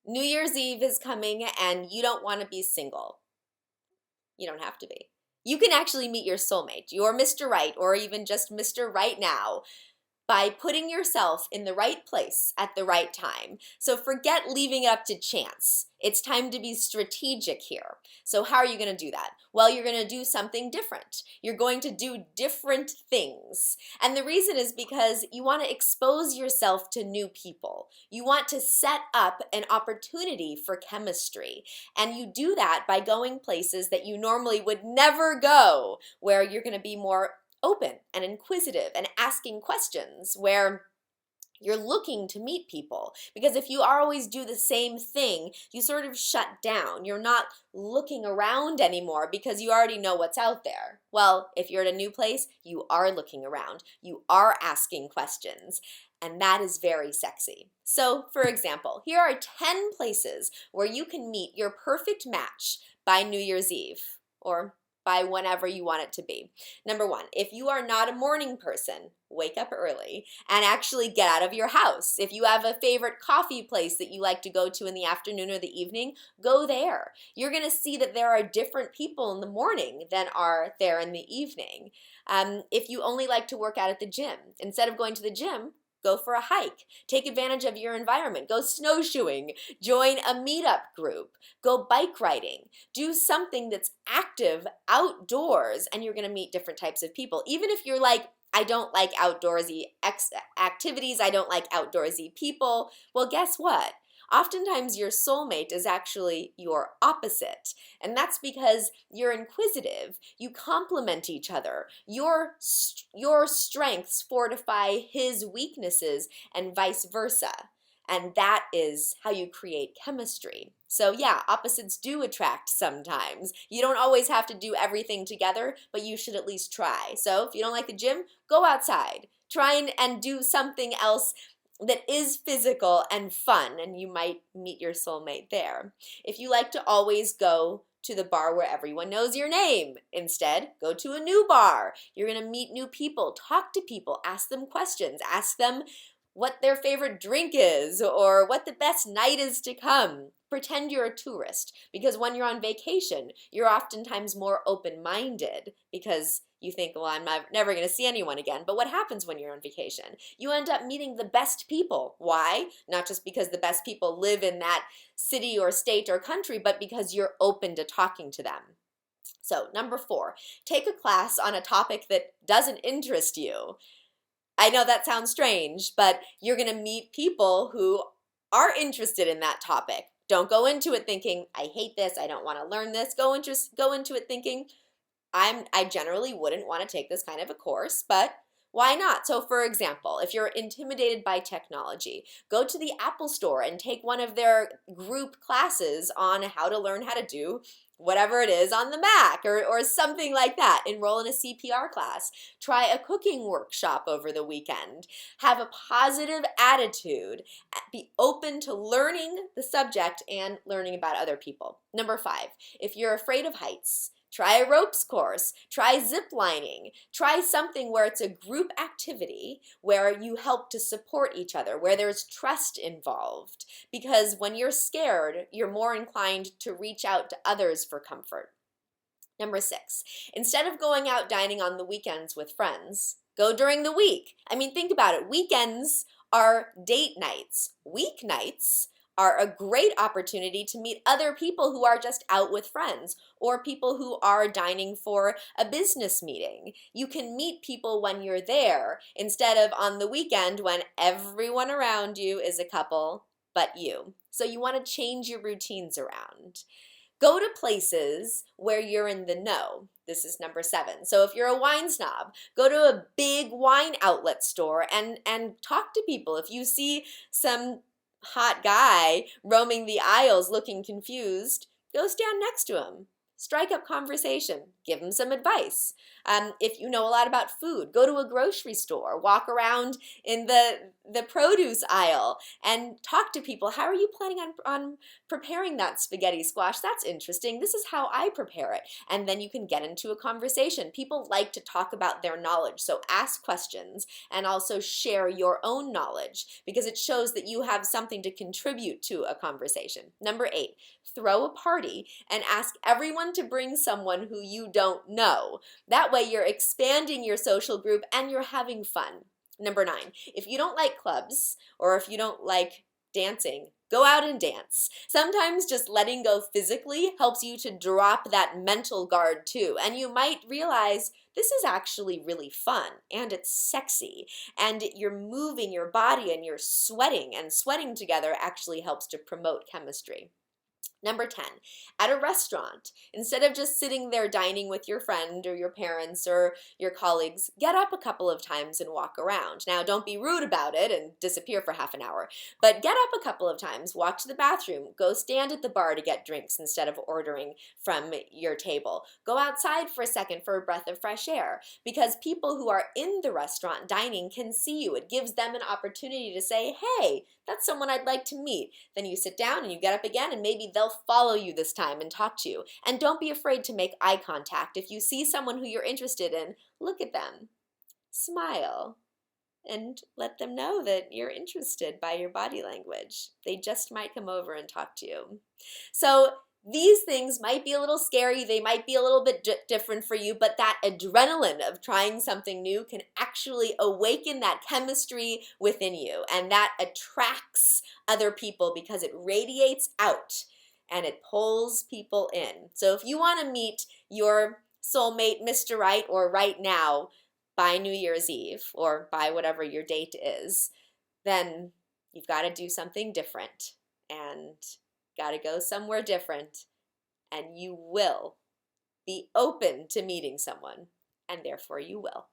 New Year's Eve is coming and you don't want to be single. You don't have to be. You can actually meet your soulmate, your Mr. Right, or even just Mr. Right now, by putting yourself in the right place at the right time. So forget leaving it up to chance. It's time to be strategic here. So how are you going to do that? Well, you're going to do something different. You're going to do different things. And the reason is because you want to expose yourself to new people. You want to set up an opportunity for chemistry. And you do that by going places that you normally would never go, where you're going to be more open and inquisitive and asking questions, where you're looking to meet people. Because if you always do the same thing, you sort of shut down. You're not looking around anymore because you already know what's out there. Well, if you're at a new place, you are looking around. You are asking questions. And that is very sexy. So, for example, here are 10 places where you can meet your perfect match by New Year's Eve, or by whenever you want it to be. Number one, if you are not a morning person, wake up early and actually get out of your house. If you have a favorite coffee place that you like to go to in the afternoon or the evening, go there. You're going to see that there are different people in the morning than are there in the evening. If you only like to work out at the gym, instead of going to the gym, go for a hike. Take advantage of your environment. Go snowshoeing. Join a meetup group. Go bike riding. Do something that's active outdoors, and you're going to meet different types of people. Even if you're like, I don't like outdoorsy activities, I don't like outdoorsy people, well, guess what? Oftentimes your soulmate is actually your opposite. And that's because you're inquisitive. You complement each other. Your strengths fortify his weaknesses and vice versa. And that is how you create chemistry. So yeah, opposites do attract sometimes. You don't always have to do everything together, but you should at least try. So if you don't like the gym, go outside. Try and do something else that is physical and fun, and you might meet your soulmate there. If you like to always go to the bar where everyone knows your name, instead, go to a new bar. You're going to meet new people, talk to people, ask them questions, ask them what their favorite drink is or what the best night is to come. Pretend you're a tourist, because when you're on vacation, you're oftentimes more open-minded because you think, well, I'm never going to see anyone again. But what happens when you're on vacation? You end up meeting the best people. Why? Not just because the best people live in that city or state or country, but because you're open to talking to them. So, number 4, take a class on a topic that doesn't interest you. I know that sounds strange, but you're going to meet people who are interested in that topic. Don't go into it thinking, I hate this, I don't want to learn this. Go into it thinking, I generally wouldn't want to take this kind of a course, but why not? So for example, if you're intimidated by technology, go to the Apple Store and take one of their group classes on how to learn how to do whatever it is on the Mac or something like that. Enroll in a CPR class. Try a cooking workshop over the weekend. Have a positive attitude. Be open to learning the subject and learning about other people. Number 5, if you're afraid of heights, try a ropes course, try zip lining, try something where it's a group activity, where you help to support each other, where there's trust involved. Because when you're scared, you're more inclined to reach out to others for comfort. Number 6, instead of going out dining on the weekends with friends, go during the week. I mean, think about it. Weekends are date nights. Weeknights are a great opportunity to meet other people who are just out with friends or people who are dining for a business meeting. You can meet people when you're there instead of on the weekend when everyone around you is a couple but you. So you want to change your routines around. Go to places where you're in the know. This is number 7. So if you're a wine snob, go to a big wine outlet store and talk to people. If you see some hot guy roaming the aisles looking confused, go stand next to him. strike up conversation, give them some advice. If you know a lot about food, go to a grocery store, walk around in the produce aisle and talk to people. How are you planning on preparing that spaghetti squash? That's interesting. This is how I prepare it. And then you can get into a conversation. People like to talk about their knowledge, so ask questions and also share your own knowledge because it shows that you have something to contribute to a conversation. Number 8, throw a party and ask everyone to bring someone who you don't know. That way you're expanding your social group and you're having fun. Number 9, if you don't like clubs or if you don't like dancing, go out and dance. Sometimes just letting go physically helps you to drop that mental guard too. And you might realize this is actually really fun and it's sexy and you're moving your body and you're sweating, and sweating together actually helps to promote chemistry. Number 10, at a restaurant, instead of just sitting there dining with your friend or your parents or your colleagues, get up a couple of times and walk around. Now, don't be rude about it and disappear for half an hour, but get up a couple of times, walk to the bathroom, go stand at the bar to get drinks instead of ordering from your table. Go outside for a second for a breath of fresh air, because people who are in the restaurant dining can see you. It gives them an opportunity to say, hey, that's someone I'd like to meet. Then you sit down and you get up again and maybe they'll follow you this time and talk to you. And don't be afraid to make eye contact. If you see someone who you're interested in, look at them, smile, and let them know that you're interested by your body language. They just might come over and talk to you. So these things might be a little scary, they might be a little bit different for you, but that adrenaline of trying something new can actually awaken that chemistry within you, and that attracts other people because it radiates out and it pulls people in. So if you want to meet your soulmate, Mr. Right, or right now by New Year's Eve or by whatever your date is, then you've got to do something different and got to go somewhere different, and you will be open to meeting someone, and therefore you will.